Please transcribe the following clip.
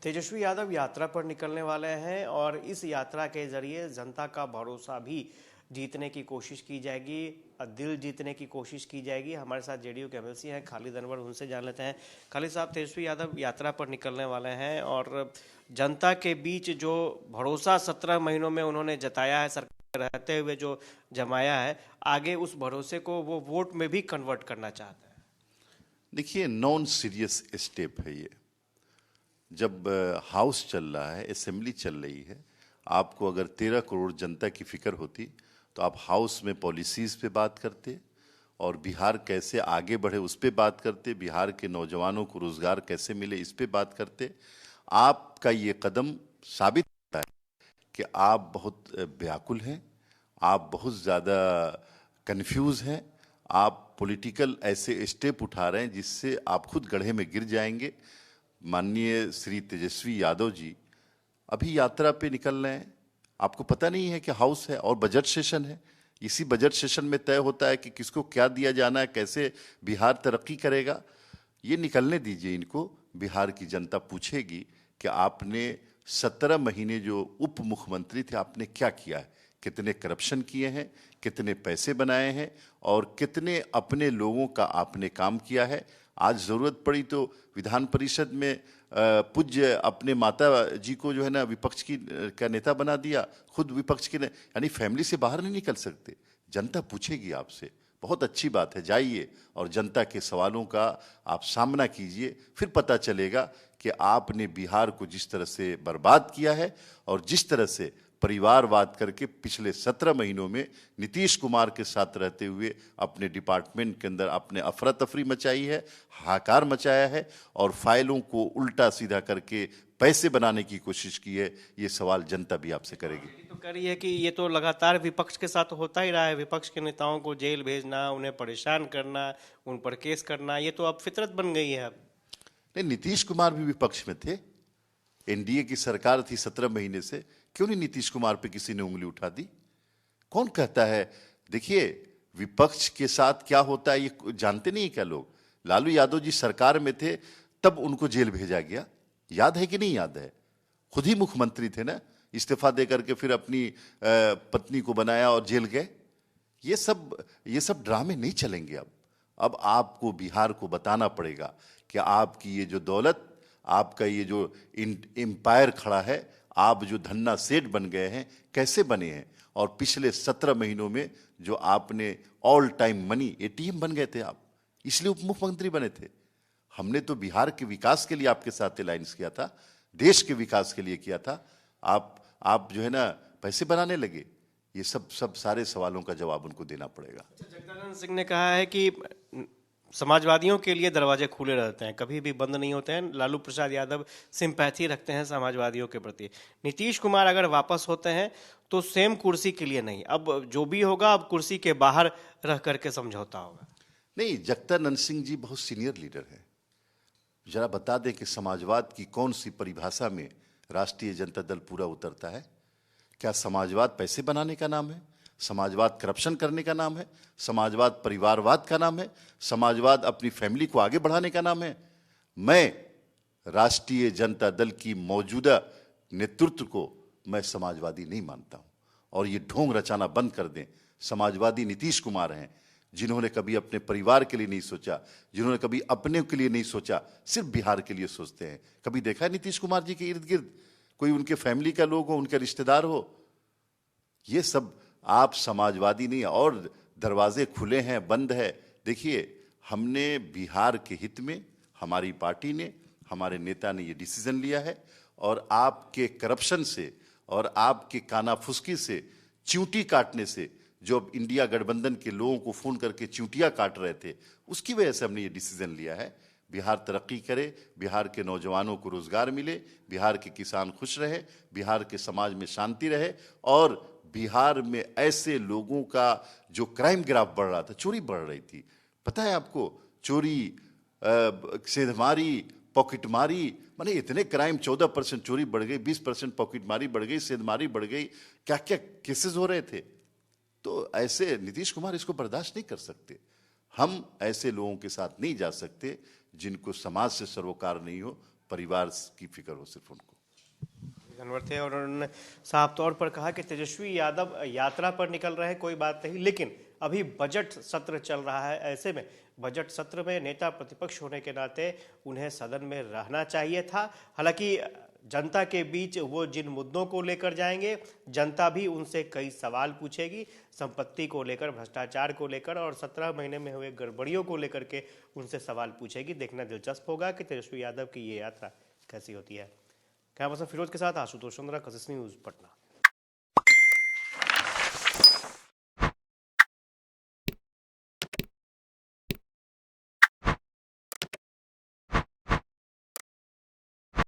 तेजस्वी यादव यात्रा पर निकलने वाले हैं और इस यात्रा के जरिए जनता का भरोसा भी जीतने की कोशिश की जाएगी, दिल जीतने की कोशिश की जाएगी। हमारे साथ जेडीयू के एमएलसी हैं खालिद अनवर, उनसे जान लेते हैं। खालिद साहब, तेजस्वी यादव यात्रा पर निकलने वाले हैं और जनता के बीच जो भरोसा 17 महीनों में उन्होंने जताया है, सरकार में रहते हुए जो जमाया है, आगे उस भरोसे को वो वोट में भी कन्वर्ट करना चाहते हैं। देखिए, नॉन सीरियस स्टेप है ये। जब हाउस चल रहा है, असेंबली चल रही है, आपको अगर 13 करोड़ जनता की फिक्र होती तो आप हाउस में पॉलिसीज़ पे बात करते और बिहार कैसे आगे बढ़े उस पे बात करते, बिहार के नौजवानों को रोज़गार कैसे मिले इस पे बात करते। आपका ये कदम साबित होता है कि आप बहुत व्याकुल हैं, आप बहुत ज़्यादा कन्फ्यूज़ हैं, आप पॉलिटिकल ऐसे स्टेप उठा रहे हैं जिससे आप खुद गड्ढे में गिर जाएंगे। माननीय श्री तेजस्वी यादव जी अभी यात्रा पे निकल रहे हैं। आपको पता नहीं है कि हाउस है और बजट सेशन है। इसी बजट सेशन में तय होता है कि किसको क्या दिया जाना है, कैसे बिहार तरक्की करेगा। ये निकलने दीजिए इनको। बिहार की जनता पूछेगी कि आपने 17 महीने जो उप मुख्यमंत्री थे आपने क्या किया है, कितने करप्शन किए हैं, कितने पैसे बनाए हैं और कितने अपने लोगों का आपने काम किया है। आज ज़रूरत पड़ी तो विधान परिषद में पूज्य अपने माता जी को जो है ना विपक्ष की का नेता बना दिया, खुद विपक्ष के यानी फैमिली से बाहर नहीं निकल सकते। जनता पूछेगी आपसे, बहुत अच्छी बात है, जाइए और जनता के सवालों का आप सामना कीजिए। फिर पता चलेगा कि आपने बिहार को जिस तरह से बर्बाद किया है और जिस तरह से परिवारवाद करके पिछले 17 महीनों में नीतीश कुमार के साथ रहते हुए अपने डिपार्टमेंट के अंदर आपने अफरा तफरी मचाई है, हाहाकार मचाया है और फाइलों को उल्टा सीधा करके पैसे बनाने की कोशिश की है। ये सवाल जनता भी आपसे करेगी। तो कह रही है कि ये तो लगातार विपक्ष के साथ होता ही रहा है, विपक्ष के नेताओं को जेल भेजना, उन्हें परेशान करना, उन पर केस करना, ये तो अब फितरत बन गई है अब। नहीं, नीतीश कुमार भी विपक्ष में थे। एनडीए की सरकार थी 17 महीने से, क्यों नहीं नीतीश कुमार पे किसी ने उंगली उठा दी? कौन कहता है? देखिए, विपक्ष के साथ क्या होता है ये जानते नहीं क्या लोग? लालू यादव जी सरकार में थे तब उनको जेल भेजा गया, याद है कि नहीं याद है? खुद ही मुख्यमंत्री थे ना, इस्तीफा दे करके फिर अपनी पत्नी को बनाया और जेल गए। ये सब ड्रामे नहीं चलेंगे अब आपको बिहार को बताना पड़ेगा कि आपकी ये जो दौलत, आपका ये जो एम्पायर खड़ा है, आप जो धन्ना सेठ बन गए हैं, कैसे बने हैं। और पिछले 17 महीनों में जो आपने ऑल टाइम मनी एटीएम बन गए थे आप, इसलिए उप मुख्यमंत्री बने थे। हमने तो बिहार के विकास के लिए आपके साथ अलायंस किया था, देश के विकास के लिए किया था। आप जो है ना पैसे बनाने लगे। ये सब सारे सवालों का जवाब उनको देना पड़ेगा। जगदानंद सिंह ने कहा है कि समाजवादियों के लिए दरवाजे खुले रहते हैं, कभी भी बंद नहीं होते हैं। लालू प्रसाद यादव सिंपैथी रखते हैं समाजवादियों के प्रति। नीतीश कुमार अगर वापस होते हैं तो सेम कुर्सी के लिए नहीं, अब जो भी होगा अब कुर्सी के बाहर रह करके समझौता होगा। नहीं, जगदानंद सिंह जी बहुत सीनियर लीडर हैं। जरा बता दें कि समाजवाद की कौन सी परिभाषा में राष्ट्रीय जनता दल पूरा उतरता है? क्या समाजवाद पैसे बनाने का नाम है? समाजवाद करप्शन करने का नाम है? समाजवाद परिवारवाद का नाम है? समाजवाद अपनी फैमिली को आगे बढ़ाने का नाम है? मैं राष्ट्रीय जनता दल की मौजूदा नेतृत्व को मैं समाजवादी नहीं मानता हूं और ये ढोंग रचाना बंद कर दें। समाजवादी नीतीश कुमार हैं, जिन्होंने कभी अपने परिवार के लिए नहीं सोचा, जिन्होंने कभी अपने के लिए नहीं सोचा, सिर्फ बिहार के लिए सोचते हैं। कभी देखा है नीतीश कुमार जी के इर्द गिर्द कोई उनके फैमिली का लोग हो, उनके रिश्तेदार हो? ये सब आप समाजवादी नहीं। और दरवाजे खुले हैं, बंद है। देखिए, हमने बिहार के हित में, हमारी पार्टी ने, हमारे नेता ने ये डिसीजन लिया है और आपके करप्शन से और आपके कानाफुसकी से, चींटी काटने से, जो अब इंडिया गठबंधन के लोगों को फोन करके चींटियां काट रहे थे, उसकी वजह से हमने ये डिसीजन लिया है। बिहार तरक्की करे, बिहार के नौजवानों को रोजगार मिले, बिहार के किसान खुश रहे, बिहार के समाज में शांति रहे और बिहार में ऐसे लोगों का जो क्राइम ग्राफ बढ़ रहा था, चोरी बढ़ रही थी, पता है आपको? चोरी, सेंधमारी, पॉकेटमारी, माने इतने क्राइम, 14% चोरी बढ़ गई, 20% पॉकेटमारी बढ़ गई, सेंधमारी बढ़ गई, क्या क्या केसेस हो रहे थे। तो ऐसे नीतीश कुमार इसको बर्दाश्त नहीं कर सकते। हम ऐसे लोगों के साथ नहीं जा सकते जिनको समाज से सरोकार नहीं हो, परिवार की फिक्र हो सिर्फ उनको। अनवर थे और उन्होंने साफ तौर पर कहा कि तेजस्वी यादव यात्रा पर निकल रहे हैं, कोई बात नहीं, लेकिन अभी बजट सत्र चल रहा है। ऐसे में बजट सत्र में नेता प्रतिपक्ष होने के नाते उन्हें सदन में रहना चाहिए था। हालांकि जनता के बीच वो जिन मुद्दों को लेकर जाएंगे, जनता भी उनसे कई सवाल पूछेगी, संपत्ति को लेकर, भ्रष्टाचार को लेकर और 17 महीने में हुए गड़बड़ियों को लेकर के उनसे सवाल पूछेगी। देखना दिलचस्प होगा कि तेजस्वी यादव की ये यात्रा कैसी होती है। कैमरा पर्सन फिरोज के साथ आशुतोष चंद्रा, कशिश न्यूज, पटना।